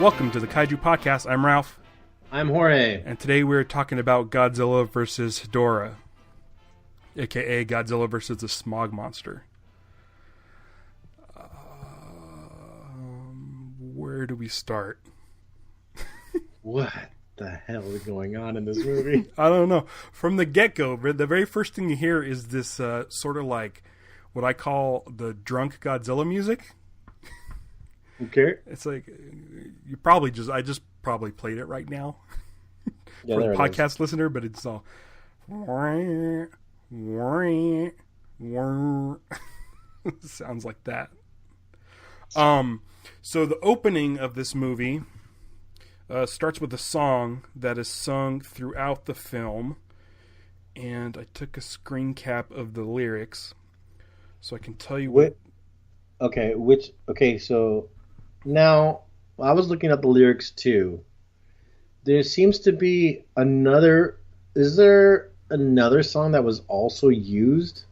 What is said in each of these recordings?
welcome to the Kaiju Podcast. I'm Ralph. I'm Jorge. And today we're talking about Godzilla versus Hedorah, a.k.a. Godzilla versus the Smog Monster. Where do we start? What the hell is going on in this movie? I don't know. From the get-go, the very first thing you hear is this sort of like what I call the drunk Godzilla music. Okay. It's like I just probably played it right now for the podcast listener, but it's all sounds like that. So the opening of this movie starts with a song that is sung throughout the film, and I took a screen cap of the lyrics so I can tell you what. So now I was looking at the lyrics too. There seems to be another. Is there another song that was also used?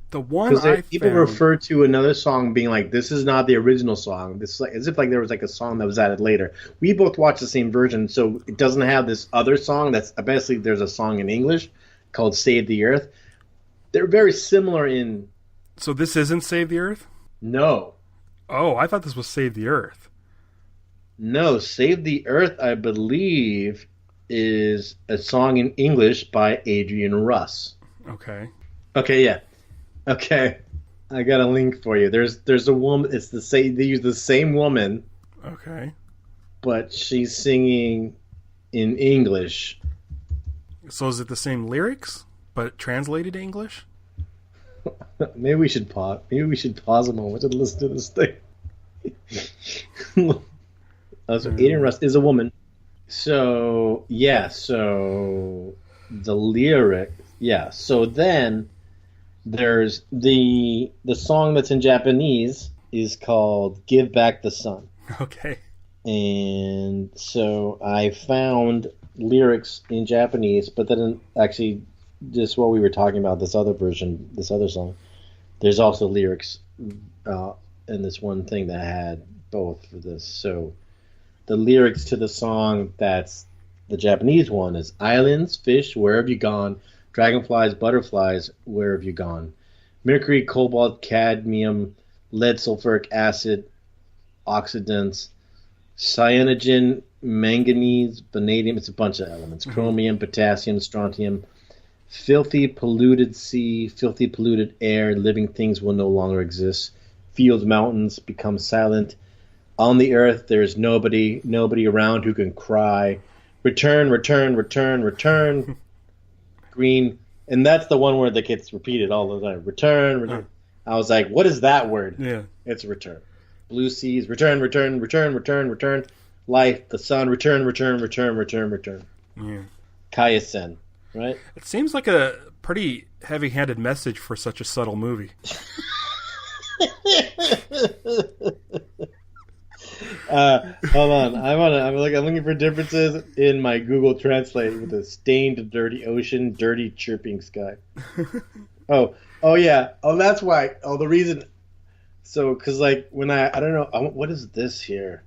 The one people refer to another song being like, this is not the original song. This is like, as if like there was like a song that was added later. We both watched the same version, so it doesn't have this other song. That's basically there's a song in English called "Save the Earth." They're very similar in. So this isn't "Save the Earth"? No. Oh, I thought this was "Save the Earth." No, "Save the Earth," I believe, is a song in English by Adrian Russ. Okay. Okay, yeah. Okay, I got a link for you. There's a woman. It's the same. They use the same woman. Okay. But she's singing in English. So is it the same lyrics, but translated to English? Maybe we should pause. Maybe we should pause a moment and listen to this thing. So Adrian Russ is a woman. So yeah. So the lyric. Yeah. So then. There's the song that's in Japanese is called "Give Back the Sun." Okay. And so I found lyrics in Japanese, but then actually just what we were talking about, this other version, this other song, there's also lyrics in this one thing that had both for this. So the lyrics to the song that's the Japanese one is "Islands, fish, where have you gone? Dragonflies, butterflies, where have you gone? Mercury, cobalt, cadmium, lead, sulfuric acid, oxidants, cyanogen, manganese, vanadium." It's a bunch of elements. Chromium, potassium, strontium. "Filthy, polluted sea, filthy, polluted air. Living things will no longer exist. Fields, mountains become silent. On the earth there is nobody around who can cry. Return, return, return, return." Green, and that's the one word that gets repeated all the time. Return, return. I was like, what is that word? Yeah. It's return. Blue seas, return, return, return, return, return. Life, the sun, return, return, return, return, return. Yeah. Kaisen, right? It seems like a pretty heavy-handed message for such a subtle movie. Hold on. I'm looking for differences in my Google Translate with a stained, dirty ocean, dirty, chirping sky. Oh yeah. Oh, that's why. Oh, the reason. So, because like when I don't know, what is this here?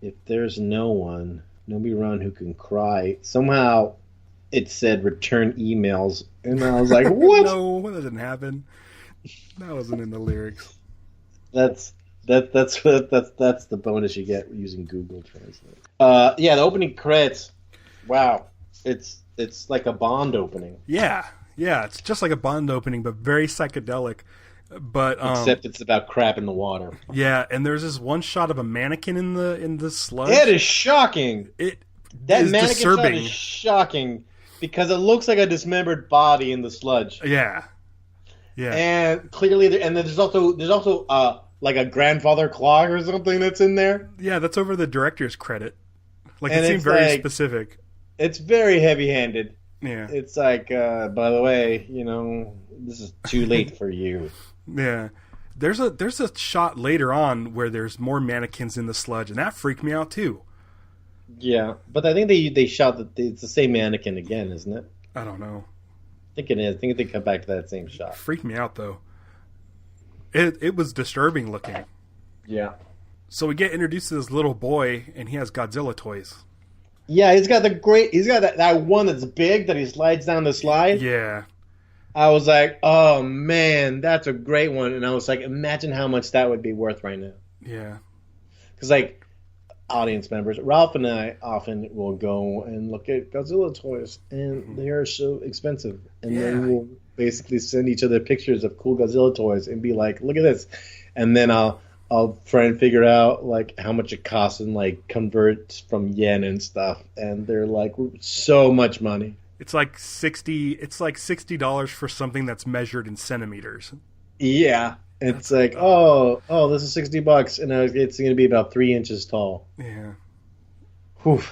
If there's nobody around who can cry. Somehow, it said return emails, and I was like, what? No, that didn't happen. That wasn't in the lyrics. That's the bonus you get using Google Translate. Yeah, the opening credits. Wow, it's like a Bond opening. Yeah, it's just like a Bond opening, but very psychedelic. But except it's about crap in the water. Yeah, and there's this one shot of a mannequin in the sludge. It is shocking. That is mannequin disturbing. Shot is shocking because it looks like a dismembered body in the sludge. Yeah. And clearly, there's also like a grandfather clock or something that's in there. Yeah, that's over the director's credit. Like, it seemed very specific. It's very heavy-handed. Yeah. It's like, by the way, this is too late for you. Yeah. There's a shot later on where there's more mannequins in the sludge, and that freaked me out too. Yeah, but I think they shot it's the same mannequin again, isn't it? I don't know. I think it is. I think they come back to that same shot. Freaked me out though. It was disturbing looking. Yeah. So we get introduced to this little boy, and he has Godzilla toys. Yeah, he's got that one that's big that he slides down the slide. Yeah. I was like, oh man, that's a great one. And I was like, imagine how much that would be worth right now. Yeah. Because, like, audience members, Ralph and I often will go and look at Godzilla toys, and they are so expensive. And then we'll basically send each other pictures of cool Godzilla toys and be like, look at this. And then I'll try and figure out, like, how much it costs and, like, convert from yen and stuff. And they're, like, so much money. It's like $60 for something that's measured in centimeters. Yeah. It's like, oh, this is $60, and it's going to be about 3 inches tall. Yeah. Whew.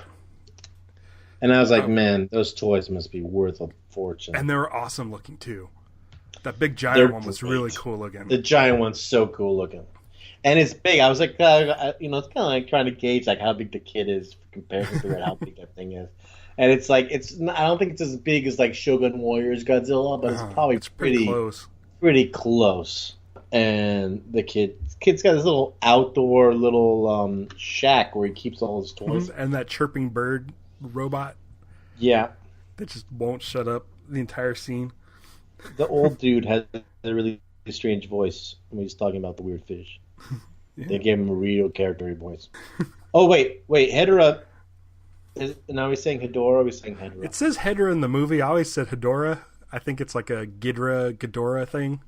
And I was like, man, those toys must be worth a fortune. And they were awesome looking, too. That big giant one was really cool looking. The giant one's so cool looking. And it's big. I was like, it's kind of like trying to gauge like how big the kid is compared to how big that thing is. And it's like, I don't think it's as big as like Shogun Warriors Godzilla, but it's probably pretty close. Pretty close. And the kid's got this little outdoor shack where he keeps all his toys. And that chirping bird robot. Yeah. That just won't shut up the entire scene. The old dude has a really strange voice when he's talking about the weird fish. Yeah. They gave him a real character voice. Oh, wait. Hedorah. Now we're saying Hedorah, we're saying Hedorah. It says Hedorah in the movie. I always said Hedorah. I think it's like a Ghidorah thing.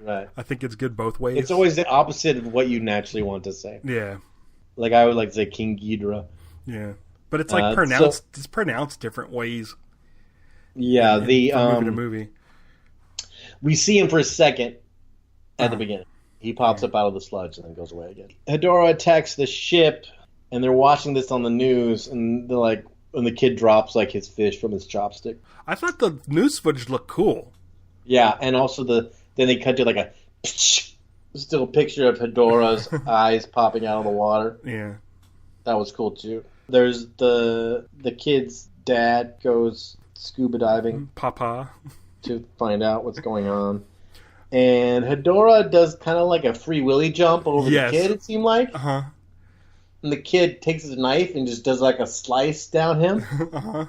Right. I think it's good both ways. It's always the opposite of what you naturally want to say. Yeah. Like I would like to say King Ghidorah. Yeah. But it's like it's pronounced different ways. Yeah, movie to movie. We see him for a second at the beginning. He pops up out of the sludge and then goes away again. Hedorah attacks the ship, and they're watching this on the news, and they're like, when the kid drops like his fish from his chopstick. I thought the news footage looked cool. Yeah, and also then they cut to like a still picture of Hedorah's eyes popping out of the water. Yeah, that was cool too. There's the kid's dad goes scuba diving, Papa, to find out what's going on. And Hedorah does kind of like a free willy jump over the kid, it seemed like. Uh-huh. And the kid takes his knife and just does like a slice down him. Uh-huh.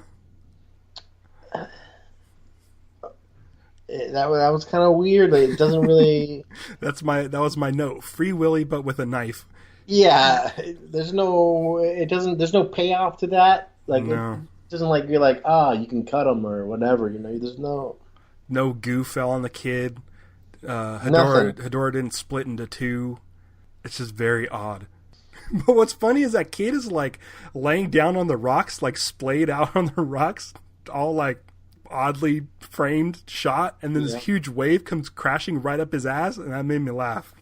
That was kind of weird. It doesn't really... That was my note. Free willy, but with a knife. Yeah. There's no payoff to that. Like, no. It doesn't like, you're like, you can cut him or whatever. You know, there's no... No goo fell on the kid. Hedorah didn't split into two. It's just very odd. But what's funny is that kid is like laying down on the rocks, like splayed out on the rocks, all like oddly framed shot, and then this huge wave comes crashing right up his ass, and that made me laugh.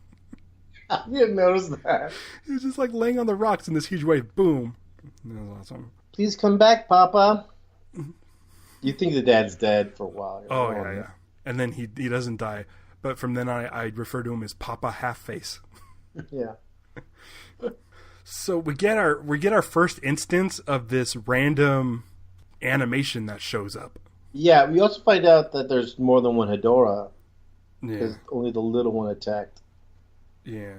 I didn't notice that. He was just like laying on the rocks, and this huge wave, boom. That was awesome. Please come back, Papa. You think the dad's dead for a while. Oh, yeah. And then he doesn't die. But from then on, I refer to him as Papa Half-Face. Yeah. So we get our first instance of this random animation that shows up. Yeah, we also find out that there's more than one Hedorah. Yeah. Because only the little one attacked. Yeah.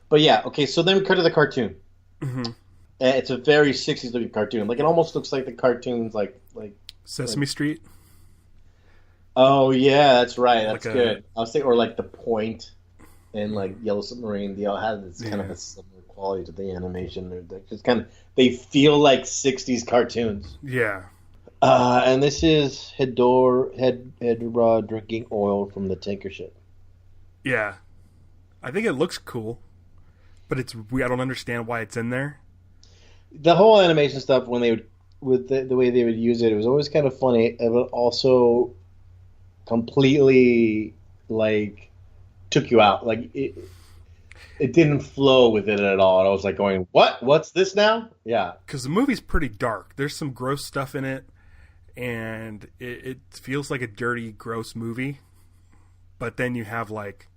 But yeah, okay, so then we cut to the cartoon. Mm-hmm. It's a very 60s looking cartoon. Like, it almost looks like the cartoons like Sesame Street? Oh, yeah, that's right. That's good. I was thinking, or like The Point and like Yellow Submarine. They all have this kind of a similar quality to the animation. They're just they feel like 60s cartoons. Yeah. And this is Hedorah drinking oil from the tanker ship. Yeah. I think it looks cool, but I don't understand why it's in there. The whole animation stuff, when they would, with the way they would use it, it was always kind of funny, but also completely like took you out. Like it didn't flow with it at all. And I was like going, "What? What's this now?" Yeah, because the movie's pretty dark. There's some gross stuff in it, and it feels like a dirty, gross movie. But then you have like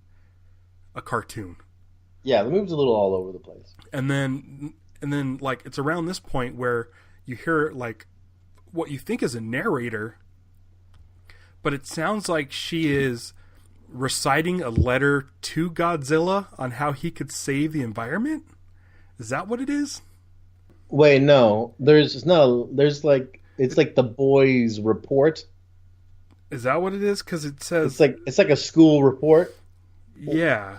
a cartoon. Yeah, the movie's a little all over the place. And then like it's around this point where you hear like what you think is a narrator, but it sounds like she is reciting a letter to Godzilla on how he could save the environment. Is that what it is? Wait, no. There's like it's like the boys' report. Is that what it is? Because it says it's like a school report. Yeah.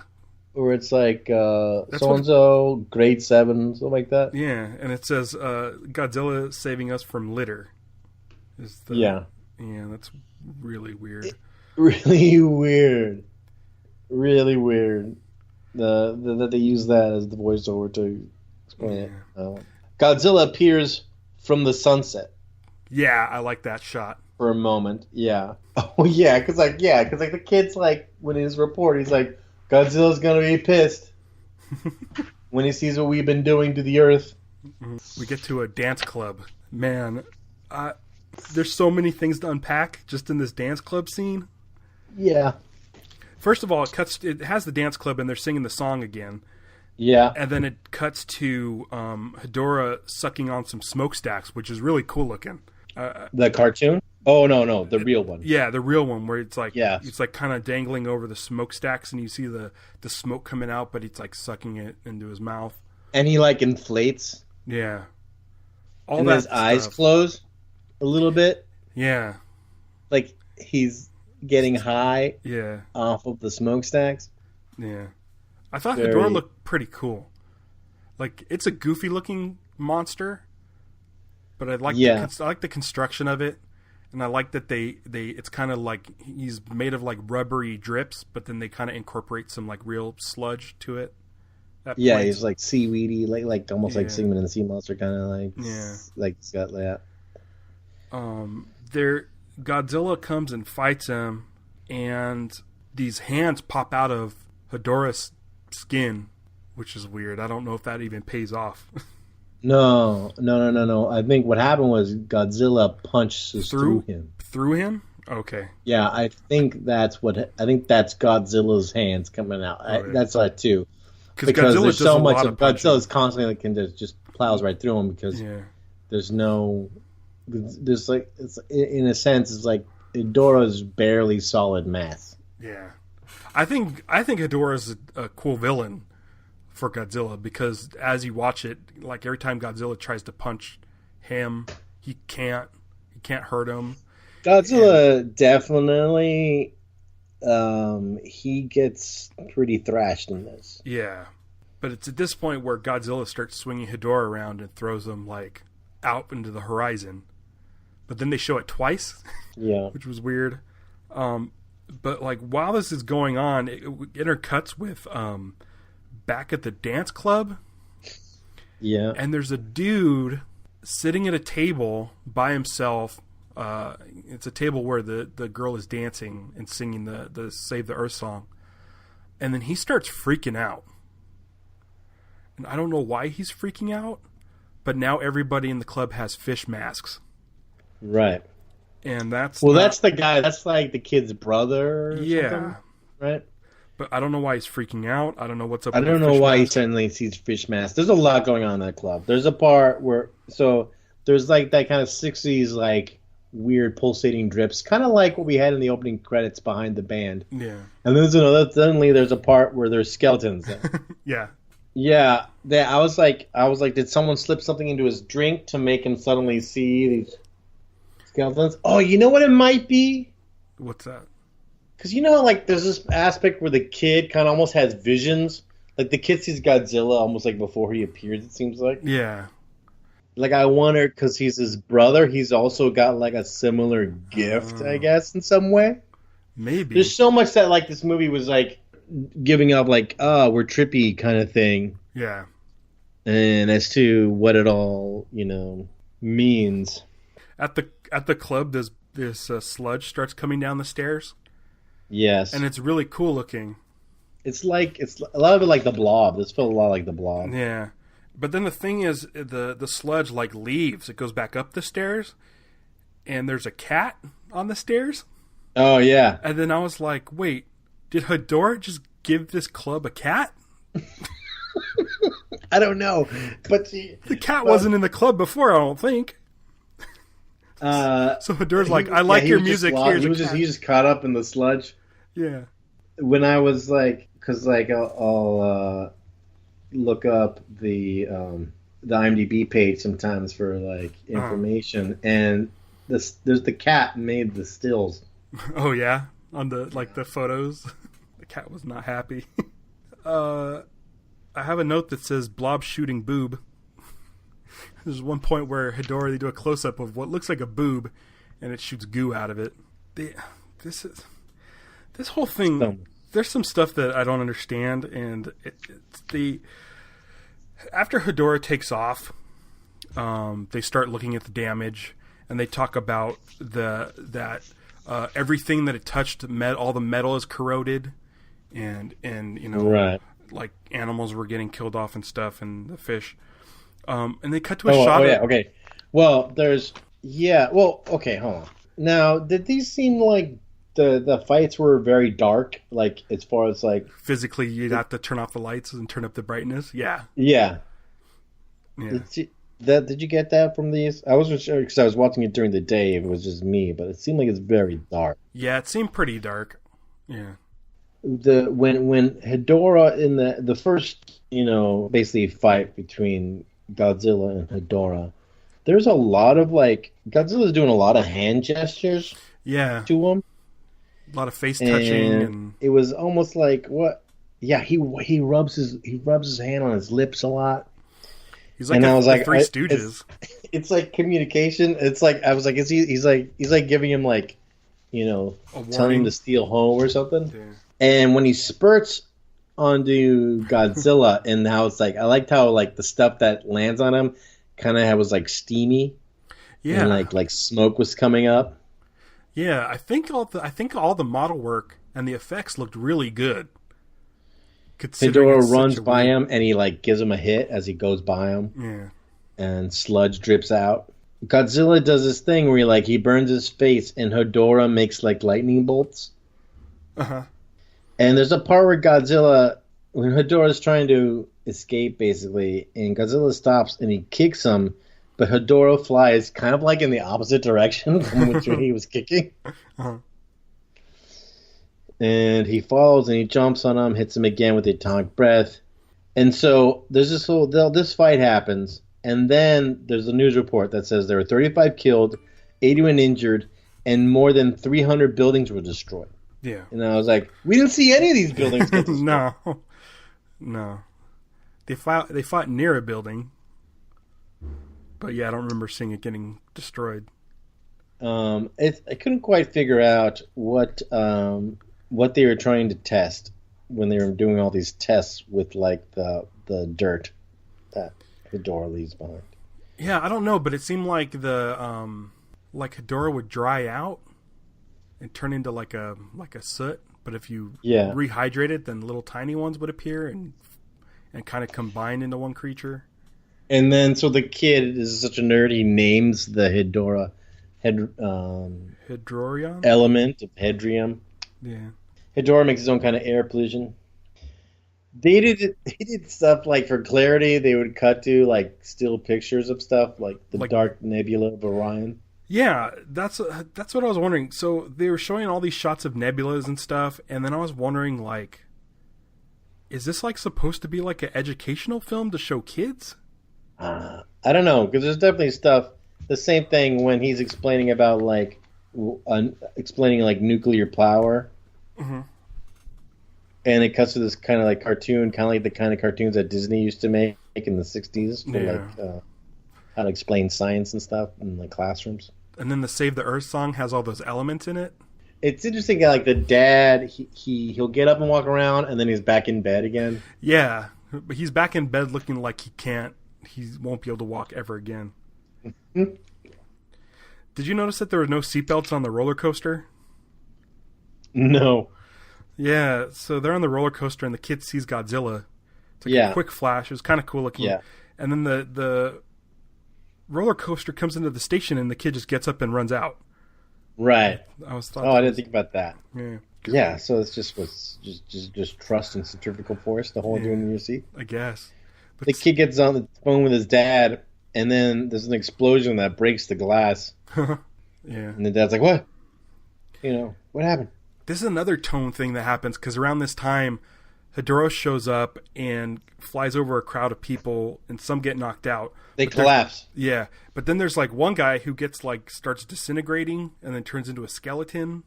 Or it's like so and so grade 7, something like that. Yeah, and it says Godzilla saving us from litter. Yeah, that's really weird. Really weird. Really weird. That they use that as the voiceover to explain it. Godzilla appears from the sunset. Yeah, I like that shot. For a moment, yeah. Oh yeah, because the kid's like, when in his report, he's like, Godzilla's gonna be pissed when he sees what we've been doing to the Earth. We get to a dance club. Man, there's so many things to unpack just in this dance club scene. Yeah. First of all, it has the dance club and they're singing the song again. Yeah. And then it cuts to Hedorah sucking on some smokestacks, which is really cool looking. The cartoon? Oh no, the real one. Yeah, the real one where it's like it's like kind of dangling over the smokestacks and you see the smoke coming out, but he's like sucking it into his mouth. And he like inflates. Yeah. And his eyes close a little bit. Yeah. Like he's getting high off of the smokestacks. Yeah. I thought Hedorah looked pretty cool. Like, it's a goofy looking monster, but I like the construction of it. And I like that it's kind of like he's made of like rubbery drips, but then they kind of incorporate some like real sludge to it. He's like seaweedy, like almost like Sigmund and the Sea Monster, kind of like it's got that. Godzilla comes and fights him, and these hands pop out of Hedorah's skin, which is weird. I don't know if that even pays off. No. I think what happened was Godzilla punches through him. Through him? Okay. Yeah, I think that's Godzilla's hands coming out. That's that too. Because there's so much of Godzilla's constantly can just plows right through him because there's like, it's in a sense it's like Hedorah's barely solid mass. Yeah. I think Hedorah's a cool villain for Godzilla because as you watch it, like every time Godzilla tries to punch him, he can't hurt him. Godzilla definitely he gets pretty thrashed in this. Yeah. But it's at this point where Godzilla starts swinging Hedorah around and throws him like out into the horizon. But then they show it twice. Yeah. Which was weird. But like while this is going on, it intercuts with back at the dance club. Yeah. And there's a dude sitting at a table by himself. It's a table where the girl is dancing and singing the Save the Earth song. And then he starts freaking out. And I don't know why he's freaking out, but now everybody in the club has fish masks. Right. And that's the guy. That's like the kid's brother. Or something, right. But I don't know why he's freaking out. I don't know what's up. I don't know why he suddenly sees fish masks. There's a lot going on in that club. There's a part where there's like that kind of 60s like weird pulsating drips, kind of like what we had in the opening credits behind the band. Yeah. And then suddenly there's a part where there's skeletons. Yeah. Yeah. I was like, did someone slip something into his drink to make him suddenly see these skeletons? Oh, you know what it might be? What's that? Because like there's this aspect where the kid kind of almost has visions. Like the kid sees Godzilla almost like before he appears, it seems like. Yeah. Like I wonder, because he's his brother, he's also got like a similar gift, I guess, in some way. Maybe. There's so much that like this movie was like giving up like, we're trippy kind of thing. Yeah. And as to what it all, means. At the club, this sludge starts coming down the stairs. Yes. And it's really cool looking. It's a lot of it like the Blob. This felt a lot like the Blob. Yeah. But then the thing is, the sludge like leaves. It goes back up the stairs, and there's a cat on the stairs. Oh, yeah. And then I was like, wait, did Hedorah just give this club a cat? I don't know. But the cat wasn't in the club before, I don't think. So Hedorah's like, I like your music. Here's a cat. He just caught up in the sludge. Yeah. When I was like, because like I'll look up the IMDb page sometimes for like information, and there's the cat made the stills. Oh yeah, on the photos, the cat was not happy. I have a note that says Blob shooting boob. There's one point where Hedorah, they do a close up of what looks like a boob, and it shoots goo out of it. This whole thing. There's some stuff that I don't understand, and after Hedorah takes off, they start looking at the damage, and they talk about that everything that it touched, all the metal is corroded, and right. like animals were getting killed off and stuff, and the fish. And they cut to a shot. Oh yeah, okay. Well, okay, hold on. Now, did these seem like the fights were very dark, like as far as like physically you'd have to turn off the lights and turn up the brightness? Yeah. Did you get that from these? I wasn't sure because I was watching it during the day if it was just me, but it seemed like it's very dark. Yeah, it seemed pretty dark. Yeah. When Hedorah in the first, basically fight between Godzilla and Hedorah, there's a lot of like Godzilla's doing a lot of hand gestures. Yeah. To him. A lot of face touching, and it was almost like what? Yeah, he rubs his hand on his lips a lot. He's like the Three Stooges. It's like communication. It's like I was like, he's like giving him like, telling him to steal home or something. Yeah. And when he spurts onto Godzilla, and how it's like, I liked how like the stuff that lands on him kind of was like steamy. Yeah, and like smoke was coming up. Yeah, I think all the model work and the effects looked really good. Hedorah runs by him, and he like gives him a hit as he goes by him. Yeah, and sludge drips out. Godzilla does this thing where he burns his face, and Hedorah makes like lightning bolts. Uh-huh. And there's a part where Godzilla, when Hedorah's trying to escape, basically, and Godzilla stops and he kicks him. But Hedorah flies kind of like in the opposite direction from which he was kicking. Uh-huh. And he falls and he jumps on him, hits him again with the atomic breath. And so there's this fight happens. And then there's a news report that says there were 35 killed, 81 injured, and more than 300 buildings were destroyed. Yeah. And I was like, we didn't see any of these buildings get destroyed. No. They fought near a building. But yeah, I don't remember seeing it getting destroyed. I couldn't quite figure out what they were trying to test when they were doing all these tests with like the dirt that Hedorah leaves behind. Yeah, I don't know, but it seemed like Hedorah would dry out and turn into like a soot. But if you rehydrate it, then little tiny ones would appear and kind of combine into one creature. And then, so the kid is such a nerd, he names the Hedorah Hedorah element of Hedrium. Yeah. Hedorah makes his own kind of air pollution. They did stuff like for clarity, they would cut to like still pictures of stuff like the dark nebula of Orion. Yeah, that's what I was wondering. So they were showing all these shots of nebulas and stuff, and then I was wondering like, is this like supposed to be like an educational film to show kids? I don't know, because there's definitely stuff. The same thing when he's explaining about like explaining like nuclear power, mm-hmm. and it cuts to this kind of like cartoon, kind of like the kind of cartoons that Disney used to make in the '60s for like how to explain science and stuff in like classrooms. And then the Save the Earth song has all those elements in it. It's interesting that like the dad, he'll get up and walk around, and then he's back in bed again. Yeah, but he's back in bed looking like he won't be able to walk ever again. Did you notice that there were no seatbelts on the roller coaster? No. Yeah, so they're on the roller coaster and the kid sees Godzilla. It's like a quick flash. It was kind of cool looking. Yeah. And then the roller coaster comes into the station and the kid just gets up and runs out. Right. I didn't think about that. Yeah. Yeah, so it's just trust and centrifugal force to hold you in your seat. I guess. But the kid gets on the phone with his dad, and then there's an explosion that breaks the glass. Yeah. And the dad's like, what? What happened? This is another tone thing that happens, because around this time, Hedorah shows up and flies over a crowd of people, and some get knocked out. They collapse. Yeah, but then there's like one guy who gets like starts disintegrating and then turns into a skeleton.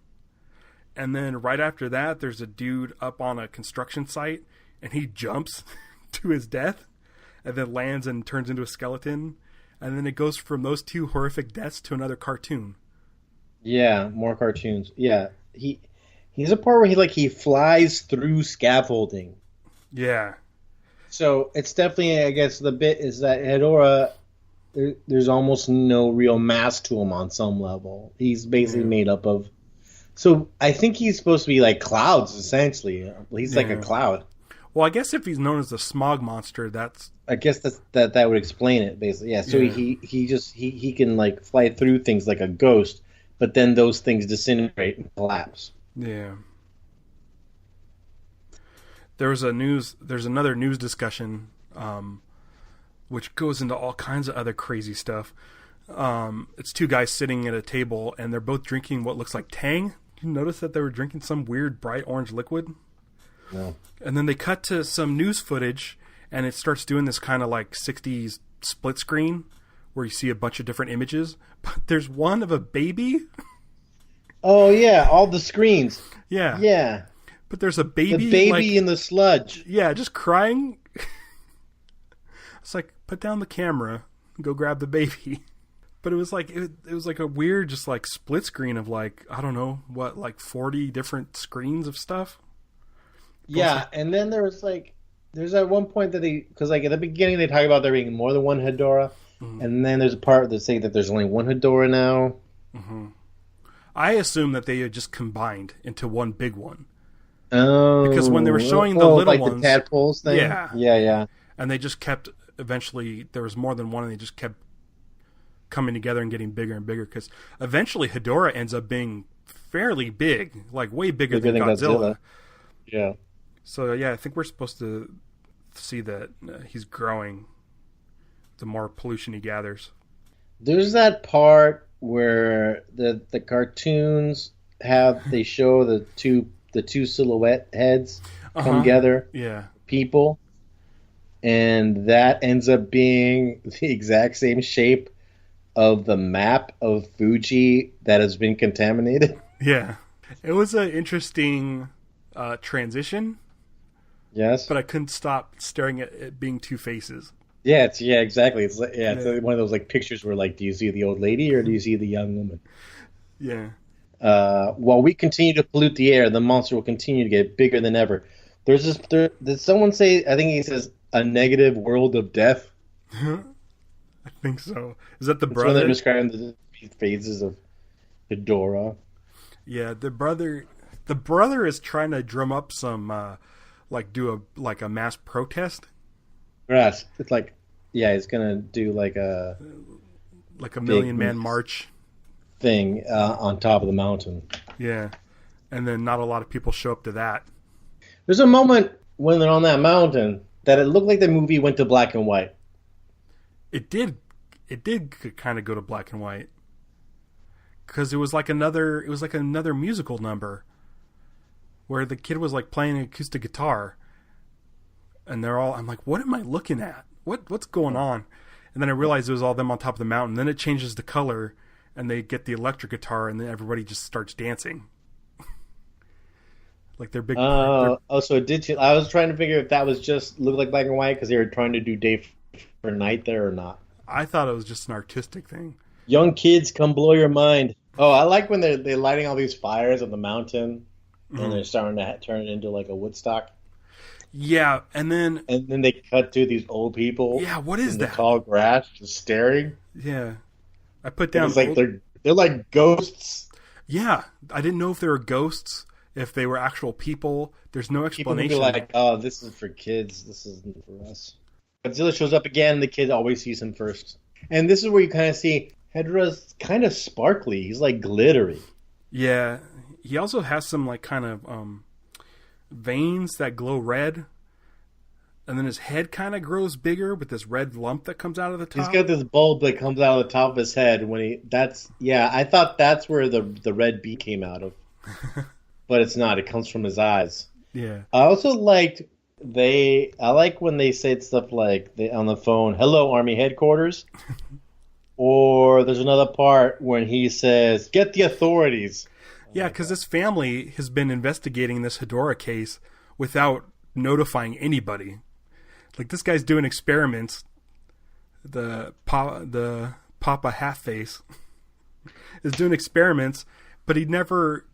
And then right after that, there's a dude up on a construction site, and he jumps to his death, and then lands and turns into a skeleton. And then it goes from those two horrific deaths to another cartoon. Yeah, more cartoons. Yeah, he's a part where he flies through scaffolding. Yeah. So it's definitely, I guess, the bit is that Hedorah, there's almost no real mass to him on some level. He's basically made up of. So I think he's supposed to be like clouds, essentially. He's like a cloud. Well, I guess if he's known as the Smog Monster, that's... I guess that would explain it, basically. Yeah, so he can like fly through things like a ghost, but then those things disintegrate and collapse. Yeah. There's another news discussion, which goes into all kinds of other crazy stuff. It's two guys sitting at a table, and they're both drinking what looks like Tang. You notice that they were drinking some weird bright orange liquid? No. And then they cut to some news footage, and it starts doing this kind of like 60s split screen where you see a bunch of different images. But there's one of a baby. Oh, yeah, all the screens. Yeah. Yeah. But there's a baby. The baby in the sludge. Yeah, just crying. It's like, put down the camera and go grab the baby. But it was like it was like a weird, just like split screen of like, I don't know what, like 40 different screens of stuff. Yeah, and then there's at one point that because like at the beginning they talk about there being more than one Hedorah, and then there's a part that say that there's only one Hedorah now. Mm-hmm. I assume that they had just combined into one big one. Oh, because when they were showing the little ones, the tadpoles thing, yeah, and they just kept eventually there was more than one, and they just kept coming together and getting bigger and bigger because eventually Hedorah ends up being fairly big, like way bigger than Godzilla. Yeah. So yeah, I think we're supposed to see that he's growing the more pollution he gathers. There's that part where the cartoons they show the two silhouette heads come together. Yeah. People. And that ends up being the exact same shape of the map of Fuji that has been contaminated. Yeah. It was an interesting transition. Yes. But I couldn't stop staring at it being two faces. Yeah, exactly. It's it's one of those like pictures where like, do you see the old lady or do you see the young woman? Yeah. While we continue to pollute the air, the monster will continue to get bigger than ever. Did someone say, I think he says, a negative world of death? I think so. Is that the That's brother? when they're describing the phases of Hedorah. Yeah, the brother is trying to drum up some, do a mass protest. Yes, it's like, yeah, he's gonna do like a million man march thing on top of the mountain. Yeah, and then not a lot of people show up to that. There's a moment when they're on that mountain that it looked like the movie went to black and white. It did kind of go to black and white because it was like another musical number where the kid was like playing an acoustic guitar, and I'm like, what am I looking at? What's going on? And then I realized it was all them on top of the mountain. Then it changes the color, and they get the electric guitar, and then everybody just starts dancing. Like they're big. So it did. I was trying to figure if that was just look like black and white because they were trying to do day for night there or not. I thought it was just an artistic thing. Young kids, come blow your mind. Oh, I like when they're lighting all these fires on the mountain, and they're starting to turn it into like a Woodstock. Yeah, and then they cut to these old people. Yeah, what is that? The tall grass, just staring. Yeah, I put down. It's like they're like ghosts. Yeah, I didn't know if they were ghosts, if they were actual people. There's no explanation. People be like, "Oh, this is for kids. This isn't for us." Godzilla shows up again. The kid always sees him first, and this is where you kind of see Hedorah's kind of sparkly. He's like glittery. Yeah, he also has some like kind of veins that glow red, and then his head kind of grows bigger with this red lump that comes out of the top. He's got this bulb that comes out of the top of his head I thought that's where the red beak came out of. But it's not. It comes from his eyes. Yeah. I also liked I like when they said stuff like on the phone, "Hello, Army headquarters," or there's another part when he says, "Get the authorities." Yeah, because this family has been investigating this Hedorah case without notifying anybody. Like, this guy's doing experiments. The Papa Half-Face is doing experiments, but he never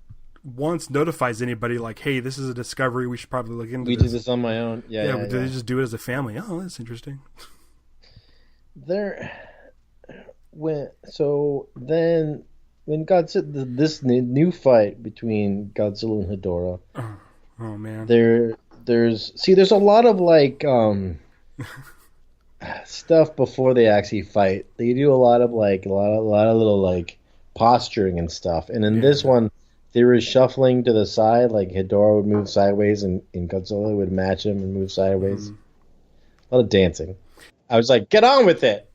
once notifies anybody like, hey, this is a discovery, we should probably look into We this. did this on my own. Yeah. They just do it as a family. Oh, that's interesting. When Godzilla, this new fight between Godzilla and Hedorah. Oh man. There's a lot of like stuff before they actually fight. They do a lot of little like posturing and stuff. And in this one, they were shuffling to the side, like Hedorah would move sideways and Godzilla would match him and move sideways. A lot of dancing. I was like, get on with it.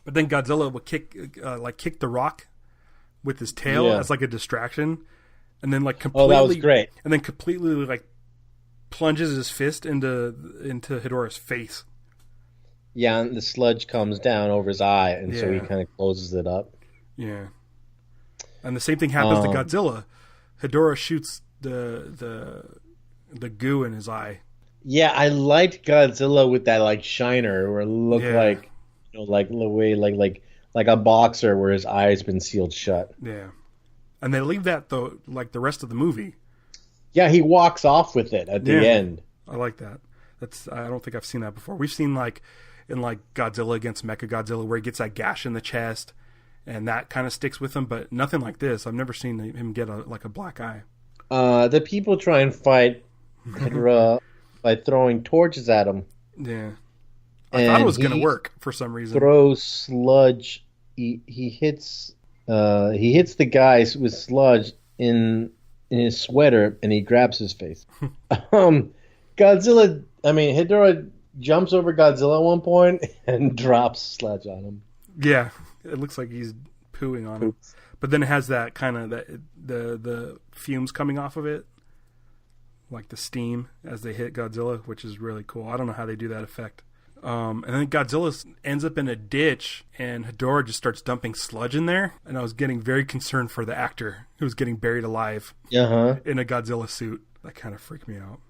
But then Godzilla would kick the rock with his tail as like a distraction, and then like completely. Oh, that was great. And then completely like plunges his fist into Hedorah's face. Yeah, and the sludge comes down over his eye, and so he kind of closes it up. Yeah. And the same thing happens to Godzilla. Hedorah shoots the goo in his eye. Yeah, I liked Godzilla with that like shiner, where it looked like, like the way like a boxer where his eye's been sealed shut. Yeah, and they leave that though, like the rest of the movie. Yeah, he walks off with it at the end. I like that. I don't think I've seen that before. We've seen like in like Godzilla against Mechagodzilla where he gets that gash in the chest, and that kind of sticks with him. But nothing like this. I've never seen him get a black eye. The people try and fight Hedorah by throwing torches at him. Yeah, I thought it was going to work for some reason. Throws sludge. He hits the guy with sludge in his sweater, and he grabs his face. Hedorah jumps over Godzilla at one point and drops sludge on him. Yeah, it looks like he's pooing on him. But then it has that kind of the fumes coming off of it, like the steam as they hit Godzilla, which is really cool. I don't know how they do that effect. And then Godzilla ends up in a ditch, and Hedorah just starts dumping sludge in there. And I was getting very concerned for the actor who was getting buried alive in a Godzilla suit. That kind of freaked me out.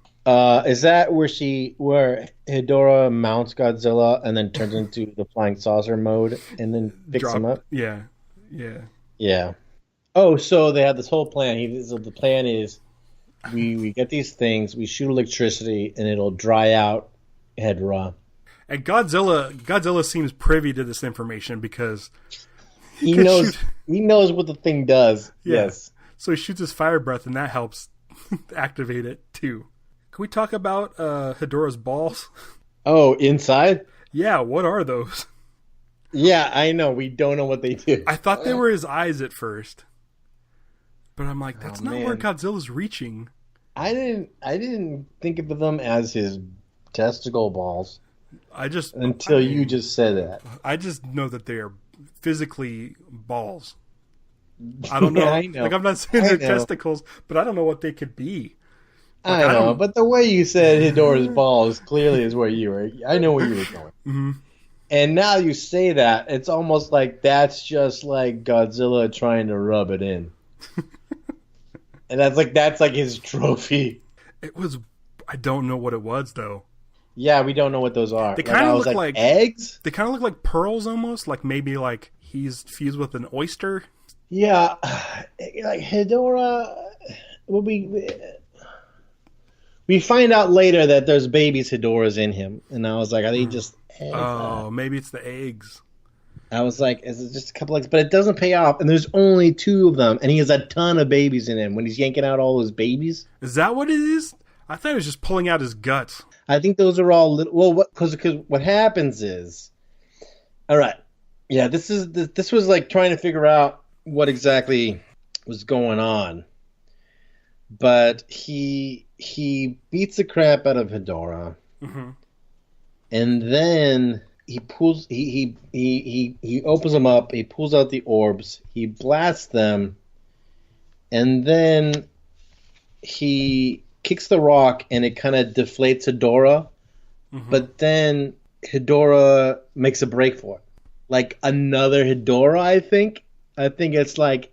Is that where Hedorah mounts Godzilla and then turns into the flying saucer mode and then picks him up? Yeah. Oh, so they have this whole plan. So the plan is we get these things, we shoot electricity, and it'll dry out Hedorah. And Godzilla seems privy to this information because he knows what the thing does. Yeah. Yes. So he shoots his fire breath, and that helps activate it too. Can we talk about Hedorah's balls? Oh, inside? Yeah, what are those? Yeah, I know. We don't know what they do. I thought they were his eyes at first. But I'm like, that's not where Godzilla's reaching. I didn't think of them as his testicle balls. Until you just said that. I just know that they are physically balls. I don't know. I know. Like, I'm not saying they're testicles, but I don't know what they could be. Like, I know, but the way you said Hedorah's balls clearly is where you were. I know where you were going. Mm-hmm. And now you say that, it's almost like that's just like Godzilla trying to rub it in. And that's like his trophy. I don't know what it was though. Yeah, we don't know what those are. They kind of look like eggs. They kind of look like pearls almost, like maybe like he's fused with an oyster. Yeah, like Hedorah. We find out later that there's babies Hedorah's in him, and I was like, are they just eggs? Oh, maybe it's the eggs. I was like, is it just a couple eggs? But it doesn't pay off, and there's only 2 of them, and he has a ton of babies in him when he's yanking out all those babies. Is that what it is? I thought it was just pulling out his guts. I think those are all little. Well, because what happens is, all right, yeah, this was like trying to figure out what exactly was going on, but he beats the crap out of Hedorah, and then he opens them up. He pulls out the orbs. He blasts them, and then he kicks the rock and it kind of deflates Hedorah, but then Hedorah makes a break for it. Like another Hedorah, I think. I think it's like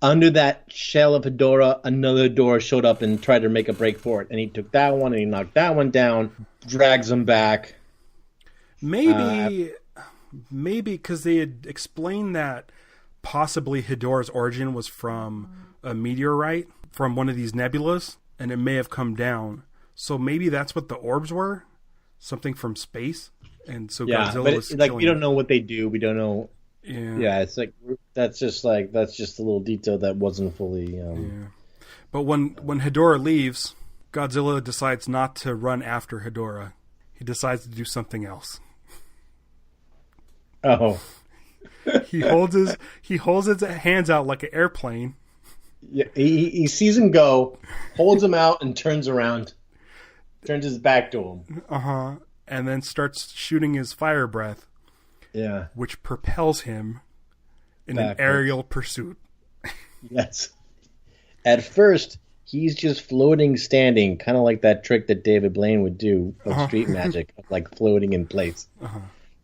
under that shell of Hedorah, another Hedorah showed up and tried to make a break for it. And he took that one and he knocked that one down, drags him back. Maybe because they had explained that possibly Hedorah's origin was from a meteorite from one of these nebulas, and it may have come down. So maybe that's what the orbs were, something from space. And so Godzilla was like we don't know what they do. We don't know. Yeah, it's like that's just a little detail that wasn't fully. But when Hedorah leaves, Godzilla decides not to run after Hedorah. He decides to do something else. Oh. he holds his hands out like an airplane. Yeah, he sees him go, holds him out, and turns around, turns his back to him. And then starts shooting his fire breath. Yeah. Which propels him in backwards. An aerial pursuit. Yes. At first, he's just floating, standing, kind of like that trick that David Blaine would do of street magic, like floating in place.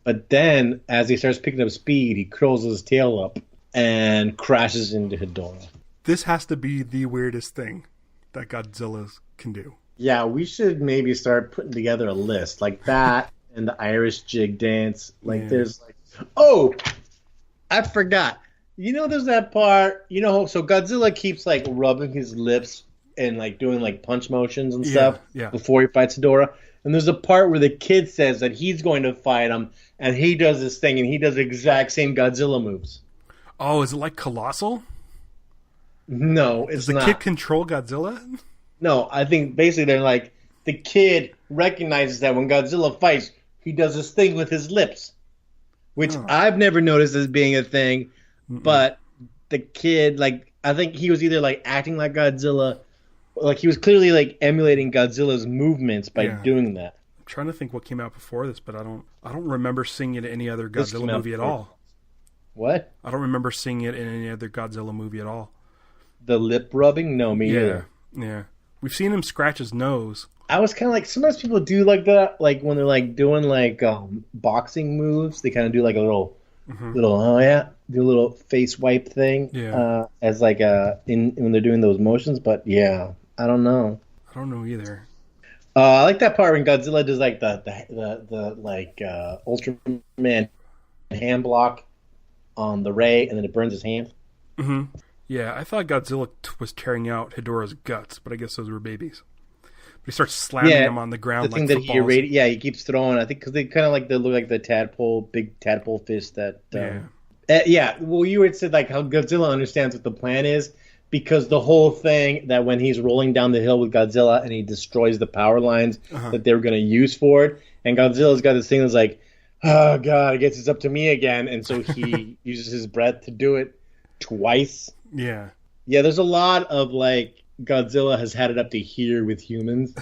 But then, as he starts picking up speed, he curls his tail up and crashes into Hedorah. This has to be the weirdest thing that Godzilla can do. Yeah, we should maybe start putting together a list like that and the Irish jig dance. There's like, oh, I forgot. You know, there's that part. You know, so Godzilla keeps like rubbing his lips and like doing like punch motions and stuff before he fights Hedorah. And there's a part where the kid says that he's going to fight him, and he does this thing, and he does the exact same Godzilla moves. Oh, is it like Colossal? No, it's not. Does the kid control Godzilla? No, I think basically they're like, the kid recognizes that when Godzilla fights, he does this thing with his lips, which I've never noticed as being a thing, but the kid, like, I think he was either like acting like Godzilla, like he was clearly like emulating Godzilla's movements by doing that. I'm trying to think what came out before this, but I don't remember seeing it in any other Godzilla movie at all. What? I don't remember seeing it in any other Godzilla movie at all. The lip rubbing? No, me either. Yeah. We've seen him scratch his nose. I was kind of like, sometimes people do like that, like when they're like doing like boxing moves, they kind of do like a little, do a little face wipe thing, as like when they're doing those motions. But yeah, I don't know. I don't know either. I like that part when Godzilla does like the Ultraman hand block on the ray, and then it burns his hand. Yeah, I thought Godzilla was tearing out Hedorah's guts, but I guess those were babies. But he starts slamming them on the ground. The thing that he keeps throwing. I think because they kind of like they look like the big tadpole fish that. Well, you had said like how Godzilla understands what the plan is, because the whole thing that when he's rolling down the hill with Godzilla and he destroys the power lines that they were going to use for it, and Godzilla's got this thing that's like, oh god, I guess it's up to me again, and so he uses his breath to do it twice. Yeah, there's a lot of like Godzilla has had it up to here with humans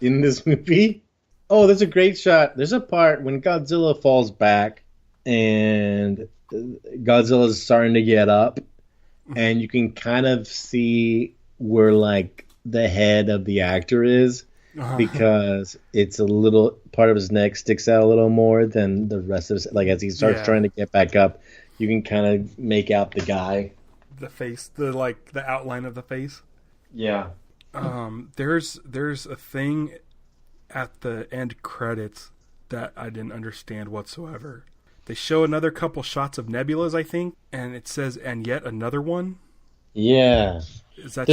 in this movie. Oh, there's a great shot. There's a part when Godzilla falls back and Godzilla's starting to get up, and you can kind of see where like the head of the actor is, because it's a little part of his neck sticks out a little more than the rest of his, like as he starts trying to get back up, you can kind of make out the guy. The face, the outline of the face. Yeah. There's a thing at the end credits that I didn't understand whatsoever. They show another couple shots of nebulas, I think, and it says, and yet another one. Yeah. Is that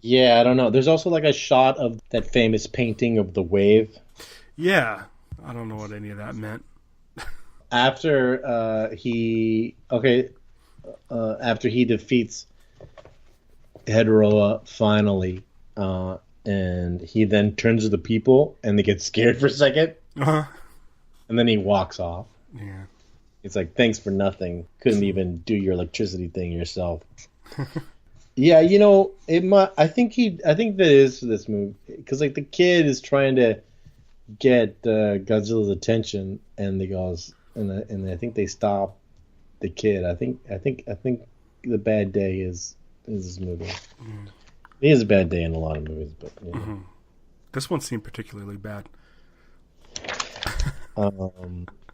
Yeah, I don't know. There's also like a shot of that famous painting of the wave. Yeah. I don't know what any of that meant. After he defeats Hedorah finally, and he then turns to the people, and they get scared for a second, and then he walks off. Yeah, it's like, thanks for nothing. Couldn't even do your electricity thing yourself. Yeah, you know, I think that is this movie, because like the kid is trying to get Godzilla's attention, and they goes. And I think they stop the kid. I think the bad day is this movie. It is a bad day in a lot of movies, but This one seemed particularly bad.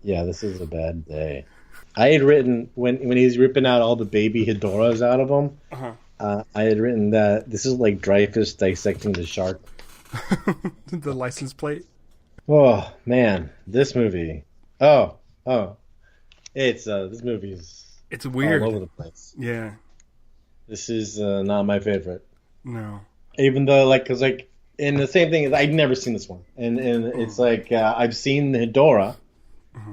Yeah, this is a bad day. I had written when he's ripping out all the baby Hedorahs out of him. I had written that this is like Dreyfus dissecting the shark. The license plate. Oh man, this movie. Oh, it's this movie's. It's weird. All over the place. Yeah. This is not my favorite. No. Even though, and the same thing is, I'd never seen this one, and it's like I've seen the Hedorah,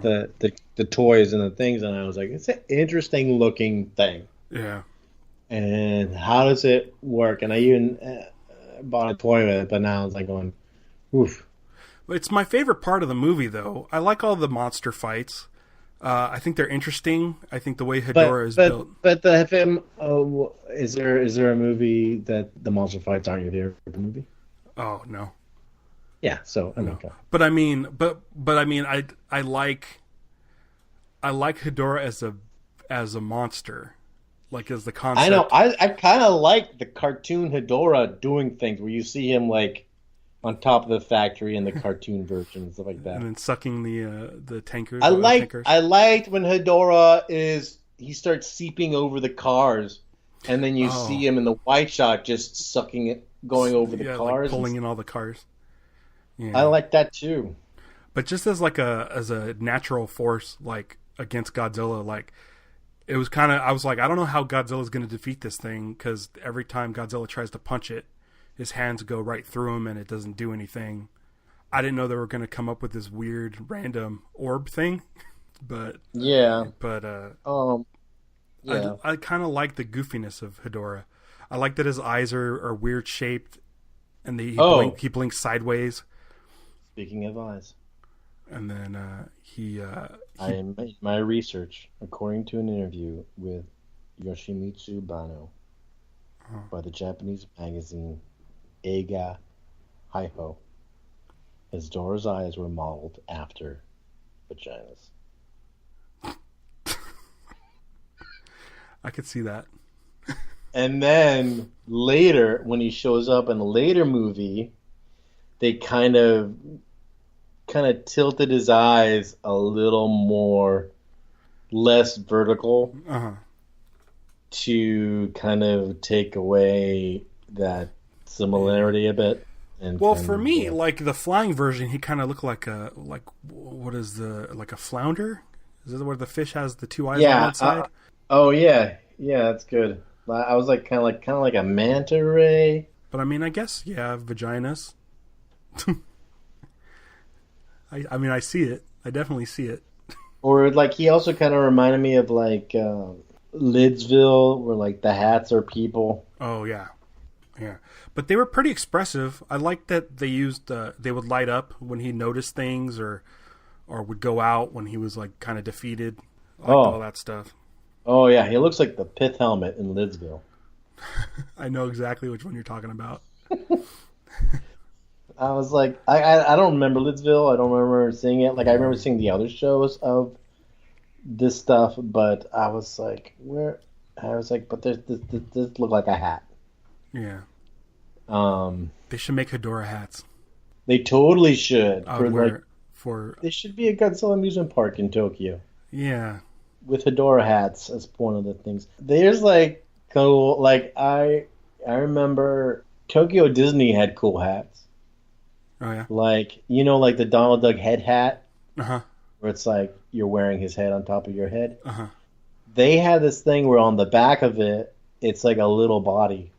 the toys and the things, and I was like, it's an interesting looking thing. Yeah. And how does it work? And I even bought a toy with it, but now it's like going, oof. It's my favorite part of the movie, though. I like all the monster fights. I think they're interesting. I think the way Hedorah is built. But the film, is there a movie that the monster fights aren't your favorite movie? Oh no. Yeah, so I'm okay. But I mean, I like Hedorah as a monster, like as the concept. I know. I kind of like the cartoon Hedorah doing things where you see him like on top of the factory in the cartoon version and stuff like that, and then sucking the tankers. I liked when Hedorah he starts seeping over the cars, and then you see him in the wide shot just sucking it, going over the cars, like pulling in all the cars. Yeah. I like that too. But just as a natural force, like against Godzilla, like it was kind of, I was like, I don't know how Godzilla's going to defeat this thing, because every time Godzilla tries to punch it, his hands go right through him and it doesn't do anything. I didn't know they were going to come up with this weird random orb thing, but yeah. I kind of like the goofiness of Hedorah. I like that his eyes are weird shaped, and he blinks sideways. Speaking of eyes, and then I made my research according to an interview with Yoshimitsu Banno by the Japanese magazine Eiga Haiho. Hedorah's eyes were modeled after vaginas. I could see that. And then later, when he shows up in a later movie, they kind of tilted his eyes a little more, less vertical, to kind of take away that similarity a bit. And for me, like the flying version, he kind of looked like a flounder. Is that where the fish has the two eyes on that side? That's good. I was like kind of like a manta ray. But I mean, I guess vaginas. I see it. I definitely see it. Or like he also kind of reminded me of like Lidsville, where like the hats are people. Oh yeah. But they were pretty expressive. I liked that they used they would light up when he noticed things, or would go out when he was like kind of defeated. All that stuff. Oh yeah, he looks like the pith helmet in Lidsville. I know exactly which one you're talking about. I was like, I don't remember Lidsville. I don't remember seeing it. Like I remember seeing the other shows of this stuff, but I was like, where? I was like, but this looked like a hat. Yeah. They should make Hedorah hats. They totally should. They should be a Godzilla amusement park in Tokyo. Yeah. With Hedorah hats as one of the things. There's like cool, like I remember Tokyo Disney had cool hats. Oh yeah. Like like the Donald Duck head hat. Where it's like you're wearing his head on top of your head. They had this thing where on the back of it, it's like a little body.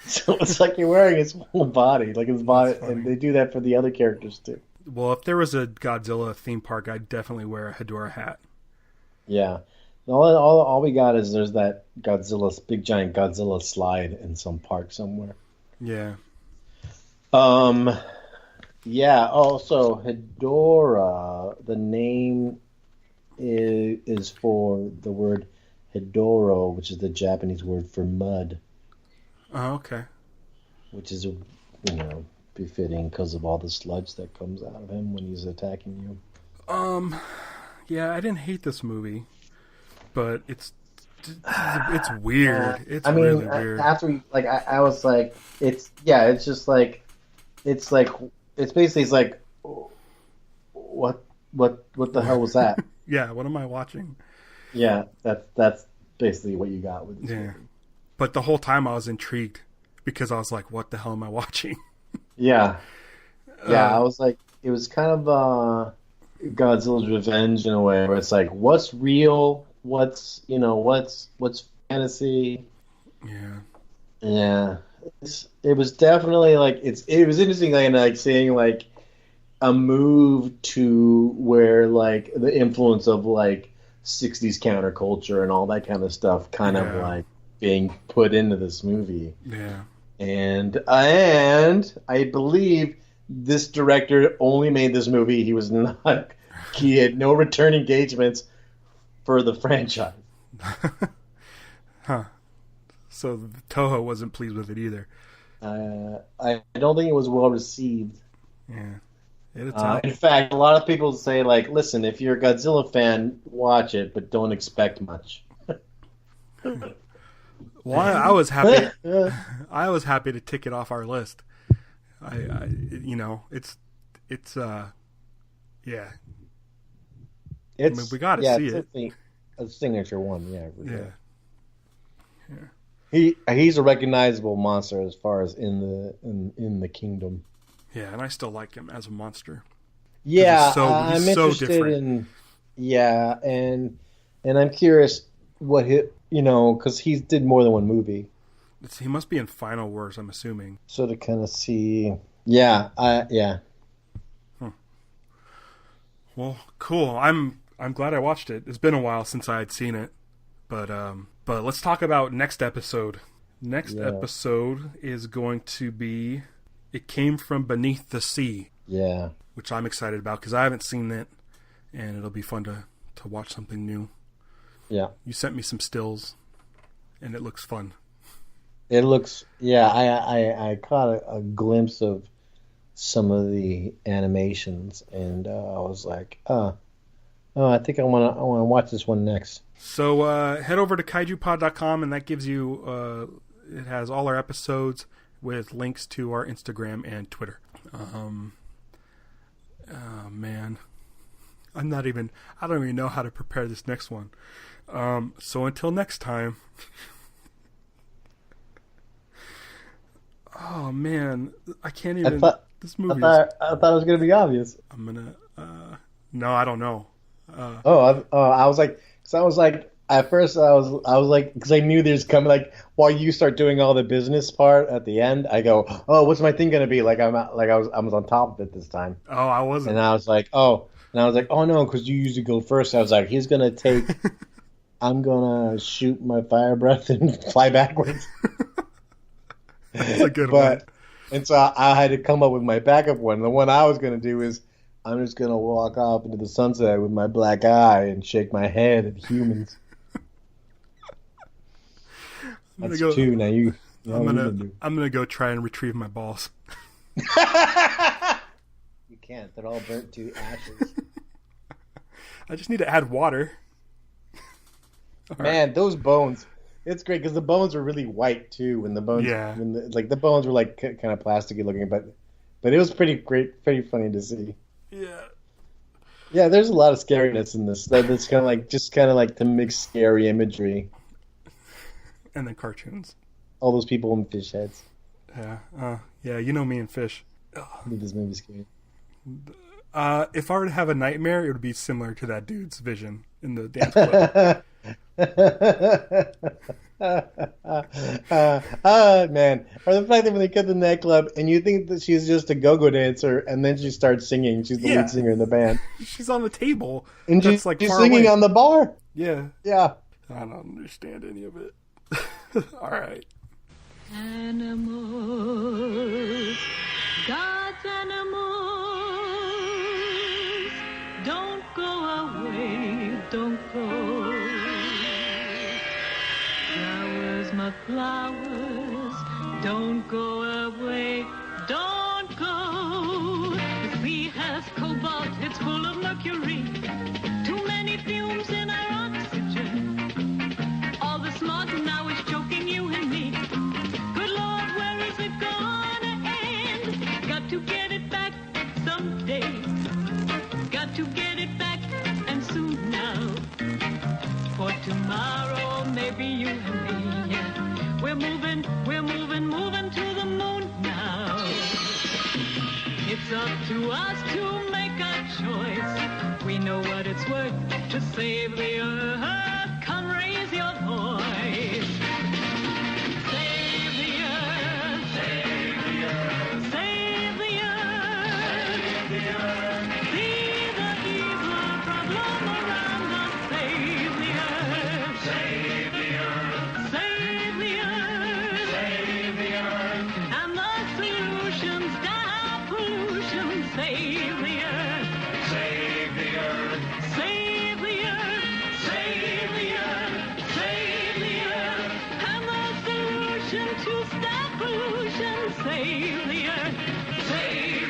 So it's like you're wearing his whole body, like his body, and they do that for the other characters too. Well, if there was a Godzilla theme park, I'd definitely wear a Hedorah hat. Yeah. All we got is there's that big giant Godzilla slide in some park somewhere. Yeah. Yeah. Also, Hedorah, the name is for the word Hedoro, which is the Japanese word for mud. Oh, okay. Which is befitting because of all the sludge that comes out of him when he's attacking you. Yeah, I didn't hate this movie, but it's It's weird. It's I mean, really weird. after we, like, I was like, it's just like, it's basically, it's like, what the hell was that? Yeah, what am I watching? Yeah, that's basically what you got with this movie. But the whole time I was intrigued because I was like, what the hell am I watching? Yeah. I was like, it was kind of Godzilla's Revenge in a way, where it's like, what's real? What's fantasy? Yeah. It was definitely like it was interesting, like seeing like a move to where like the influence of like 60s counterculture and all that kind of stuff kind of like being put into this movie. Yeah. And I believe this director only made this movie. He had no return engagements for the franchise. Huh. So Toho wasn't pleased with it either. I don't think it was well received. Yeah. In fact, a lot of people say, like, listen, if you're a Godzilla fan, watch it, but don't expect much. Well, I was happy. I was happy to tick it off our list. Yeah. I mean, we got to see it. A signature one, yeah. Yeah. He's a recognizable monster as far as in the kingdom. Yeah, and I still like him as a monster. Yeah, he's I'm so interested different. and I'm curious what because he did more than one movie. He must be in Final Wars, I'm assuming. So to kind of see, yeah. Well, cool. I'm glad I watched it. It's been a while since I had seen it, but let's talk about next episode. Next episode is going to be It Came From Beneath the Sea. Yeah. Which I'm excited about because I haven't seen it, and it'll be fun to watch something new. Yeah. You sent me some stills, and it looks fun. It looks, I caught a glimpse of some of the animations, and I was like, I think I want to watch this one next. So head over to kaijupod.com, and that gives you, it has all our episodes with links to our Instagram and Twitter. Oh, man. I don't even know how to prepare this next one. So until next time. Oh, man. I can't even. This movie I thought it was going to be obvious. I'm going to. No, I don't know. I was like, at first I was like, because I knew there's coming, like, while you start doing all the business part at the end, I go, oh, what's my thing gonna be? Like I was on top of it this time. Oh, I wasn't. And I was like, oh no, because you usually go first. I was like, he's gonna take, I'm gonna shoot my fire breath and fly backwards. That's a good one. And so I had to come up with my backup one. The one I was gonna do is, I'm just gonna walk off into the sunset with my black eye and shake my head at humans. That's two. Now you. I'm gonna go try and retrieve my balls. You can't. They're all burnt to ashes. I just need to add water. Man, those bones. It's great because the bones were really white too. When the bones, the bones were like kind of plasticky looking, but it was pretty great, pretty funny to see. Yeah. There's a lot of scariness in this. That's kind of like to mix scary imagery. And then cartoons. All those people in fish heads. Yeah, you know me and fish. This movie's scary. If I were to have a nightmare, it would be similar to that dude's vision in the dance club. Man. Or the fact that when they cut the nightclub and you think that she's just a go-go dancer and then she starts singing. She's the lead singer in the band. She's on the table. And she's singing on the bar. Yeah. Yeah. I don't understand any of it. All right. Animals, God's animals, don't go away, don't go. Flowers, my flowers, don't go away, don't go. The sea has cobalt, it's full of mercury. Too many fumes in our oxygen. All It's up to us to make a choice. We know what it's worth to save the earth. Come raise your voice. Save the earth. Save the earth. Save the earth. Save the earth. See the evil problem around us. Save the earth. Save the earth. Save the earth. Save the earth. And the solutions stop pollution. Save the earth. Save the earth. Save the earth. Save the earth. Save the earth. And the solution to stop pollution. Save the earth. Save